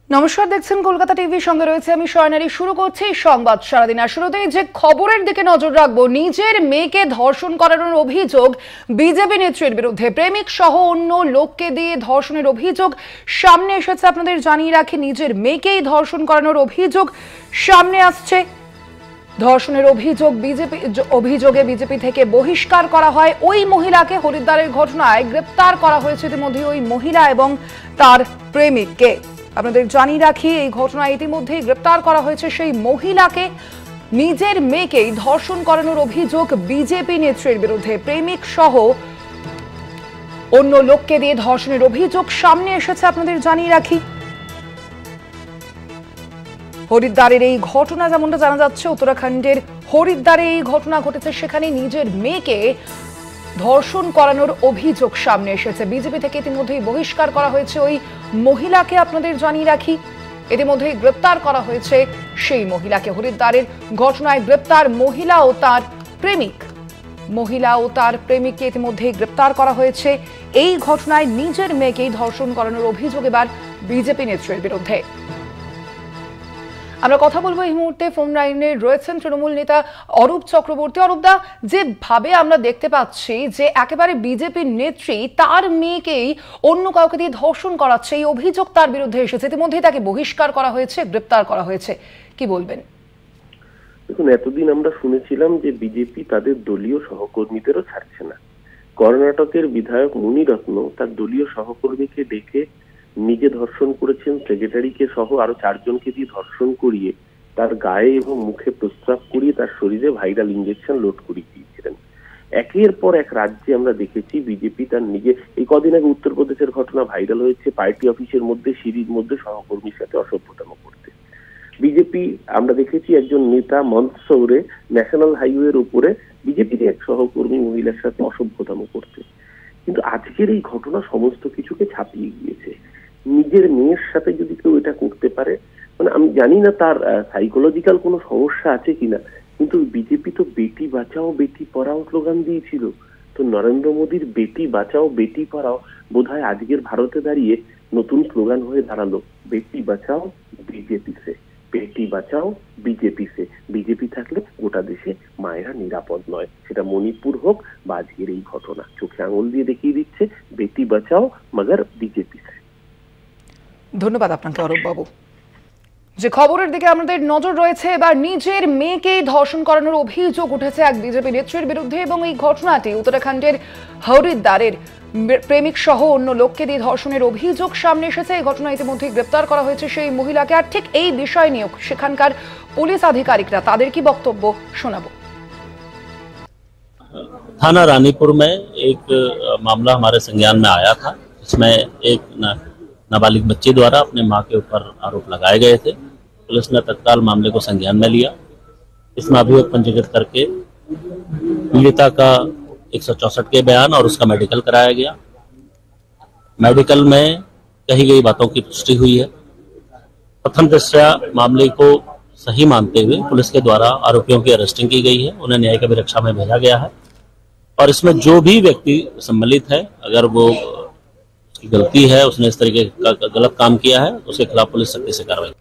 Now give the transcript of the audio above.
নমস্কার, দেখছেন কলকাতা টিভি, সঙ্গে রয়েছে আমি শয়নারি। শুরু করছি সংবাদ সারাদিন। আর শুরুতেই যে খবরের দিকে নজর রাখবো, নিজের মেয়েকে ধর্ষণ করানোর অভিযোগ বিজেপি নেত্রীর বিরুদ্ধে। প্রেমিক সহ অন্য লোককে দিয়ে ধর্ষণের অভিযোগ সামনে এসেছে। আপনাদের জানিয়ে রাখি, নিজের মেয়েকেই ধর্ষণ করানোর অভিযোগ সামনে আসছে। ধর্ষণের অভিযোগে বিজেপি থেকে বহিষ্কার করা হয় ওই মহিলাকে। হরিদ্বারের ঘটনায় গ্রেপ্তার করা হয়েছে ইতিমধ্যে ওই মহিলা এবং তার প্রেমিককে। আপনাদের জানিয়ে রাখি, এই ঘটনায় ইতিমধ্যেই গ্রেপ্তার করা হয়েছে সেই মহিলাকে। নিজের মেয়েকেই ধর্ষণ করানোর অভিযোগ বিজেপি নেত্রীর বিরুদ্ধে। প্রেমিক সহ অন্য লোককে দিয়ে ধর্ষণের অভিযোগ সামনে এসেছে। আপনাদের জানিয়ে রাখি, হরিদ্বারের এই ঘটনা, যেমনটা জানা যাচ্ছে উত্তরাখণ্ডের হরিদ্বারে এই ঘটনা ঘটেছে। সেখানে নিজের মেয়েকে ধর্ষণ করানোর অভিযোগ সামনে এসেছে। বিজেপি থেকে ইতিমধ্যেই বহিষ্কার করা হয়েছে ওই মহিলাকে। আপনাদের জানিয়ে রাখি, ইতিমধ্যেই গ্রেপ্তার করা হয়েছে সেই মহিলাকে। হরিদ্বারের ঘটনায় গ্রেপ্তার মহিলা ও তার প্রেমিককে ইতিমধ্যেই গ্রেপ্তার করা হয়েছে। এই ঘটনায় নিজের মেয়েকেই ধর্ষণ করানোর অভিযোগ এবার বিজেপি নেত্রীর বিরুদ্ধে। আমরা কথা বলবো এই মুহূর্তে ফোন লাইনে রয়েছেন তৃণমূল নেতা অরূপ চক্রবর্তী। অরূপদা, যেভাবে আমরা দেখতে পাচ্ছি যে একেবারে বিজেপির নেত্রী তার মেয়েকেই অন্য কাউকে দিয়ে ধর্ষণ করাচ্ছে, এই অভিযোগ তার বিরুদ্ধে এসেছে। ইতিমধ্যেই তাকে বহিষ্কার করা হয়েছে, গ্রেপ্তার করা হয়েছে, কি বলবেন? দেখুন, এতদিন আমরা শুনেছিলাম যে বিজেপি তাদের দলীয় সহকর্মীদেরও ছাড়ছে না। কর্ণাটকের বিধায়ক মুনিরত্ন তার দলীয় সহকর্মীকে ডেকে নিজে ধর্ষণ করেছেন, সেক্রেটারিকে সহ আরো 4 জনকে দিয়ে ধর্ষণ করিয়ে তার গায়ে এবং মুখে প্রস্রাব করিয়ে তার শরীরে ভাইরাল ইঞ্জেকশন লোড করিয়ে দিয়েছিলেন। একের পর এক রাজ্যে আমরা দেখেছি বিজেপি তার নিজে, এই কদিন আগে উত্তরপ্রদেশের ঘটনা ভাইরাল হয়েছে, পার্টি অফিসের মধ্যে সিঁড়ির মধ্যে সহকর্মীর সাথে অসভ্যতাম করতে। বিজেপি আমরা দেখেছি একজন নেতা মন্দসৌরে ন্যাশনাল হাইওয়ের উপরে বিজেপির এক সহকর্মী মহিলার সাথে অসভ্যতাম করতে। কিন্তু আজকের এই ঘটনা সমস্ত কিছুকে ছাপিয়ে গিয়েছে। নিজের মেয়ের সাথে যদি কেউ এটা করতে পারে, মানে আমি জানি না তার সাইকোলজিক্যাল কোনো সমস্যা আছে কিনা, কিন্তু বিজেপি তো বেটি বাঁচাও বেটি পড়াও স্লোগান দিয়েছিল। তো নরেন্দ্র মোদীর বেটি বাঁচাও বেটি পড়াও বোধহয় আজকের ভারতে দাঁড়িয়ে নতুন স্লোগান হয়ে দাঁড়ালো, বেটি বাঁচাও বিজেপি সে, বেটি বাঁচাও বিজেপি সে। বিজেপি থাকলে গোটা দেশে মায়েরা নিরাপদ নয়, সেটা মণিপুর হোক বা আজকের এই ঘটনা। চোখে আঙুল দিয়ে দেখিয়ে দিচ্ছে বেটি বাঁচাও মগর বিজেপি সে। ধন্যবাদ আপনাকে অরূপ বাবু। যে খবরের দিকে আমাদের নজর রয়েছে, এবার নিজের মেয়েকেই ধর্ষণ করানোর অভিযোগ উঠেছে এক বিজেপি নেত্রীর বিরুদ্ধে। এবং এই ঘটনাটি উত্তরাখণ্ডের হরিদ্বারের প্রেমিক সহ অন্য লোককে দিয়ে ধর্ষণের অভিযোগ সামনে এসেছে। এই ঘটনা ইতিমধ্যে গ্রেপ্তার করা হয়েছে সেই মহিলাকে। আর ঠিক এই বিষয় নিয়ে সেখানকার পুলিশ আধিকারিকরা তাদের কি বক্তব্য শোনাবো। थाना रानीपुर में एक मामला हमारे संज्ञान में आया था। इसमें एक नाबालिग बच्चे द्वारा अपने मां के ऊपर आरोप लगाए गए थे। पुलिस ने तत्काल मामले को संज्ञान में लिया। इसमें अभियोग पंजीकृत करके पीड़िता का 164 के बयान और उसका मेडिकल कराया गया। मेडिकल में कही गई बातों की पुष्टि हुई है। प्रथम दृष्टया मामले को सही मानते हुए पुलिस के द्वारा आरोपियों की अरेस्टिंग की गई है, उन्हें न्यायिक अभिरक्षा में भेजा गया है। और इसमें जो भी व्यक्ति सम्मिलित है, अगर वो गलती है, उसने इस तरीके का गलत काम किया है, तो उसके खिलाफ पुलिस सख्ती से कार्रवाई